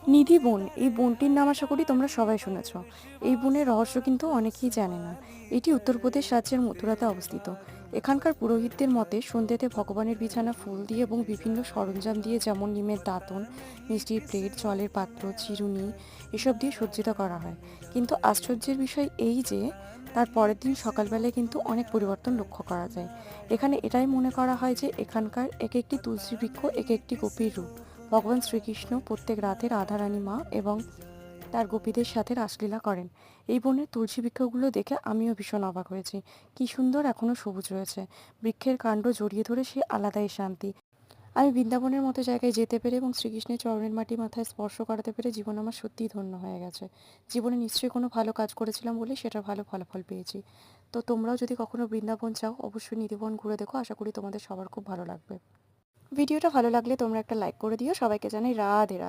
নিধি বন, এই বনটির নাম আশা করি তোমরা সবাই শুনেছ। এই বনের রহস্য কিন্তু অনেকেই জানে না। এটি উত্তরপ্রদেশ রাজ্যের মথুরাতে অবস্থিত। এখানকার পুরোহিতদের মতে সন্ধ্যেতে ভগবানের বিছানা ফুল দিয়ে এবং বিভিন্ন সরঞ্জাম দিয়ে, যেমন নিমের দাঁতন, মিষ্টির প্লেট, জলের পাত্র, চিরুনি, এসব দিয়ে সজ্জিত করা হয়। কিন্তু আশ্চর্যের বিষয় এই যে তার পরের দিন সকালবেলায় কিন্তু অনেক পরিবর্তন লক্ষ্য করা যায়। এখানে এটাই মনে করা হয় যে এখানকার এক একটি তুলসী বৃক্ষ এক একটি গোপীর রূপ। ভগবান শ্রীকৃষ্ণ প্রত্যেক রাতে রাধারানী মা এবং তার গোপীদের সাথে রাসলীলা করেন। এই বনের তুলসী বৃক্ষগুলো দেখে আমিও ভীষণ অবাক হয়েছি। কি সুন্দর এখনো সবুজ রয়েছে। বৃক্ষের কাণ্ড জড়িয়ে ধরে সে আলাদাই শান্তি। আমি বৃন্দাবনের মতো জায়গায় যেতে পেরে এবং শ্রীকৃষ্ণের চরণের মাটি মাথায় স্পর্শ করাতে পেরে জীবন আমার সত্যিই ধন্য হয়ে গেছে। জীবনে নিশ্চয়ই কোনো ভালো কাজ করেছিলাম বলে সেটার ভালো ফলাফল পেয়েছি। তো তোমরাও যদি কখনো বৃন্দাবন চাও, অবশ্যই নিধিবন ঘুরে দেখো। আশা করি তোমাদের সবার খুব ভালো লাগবে। ভিডিওটা ভালো লাগলে তোমরা একটা লাইক করে দিও। সবাইকে জানাই রাধে রাধে।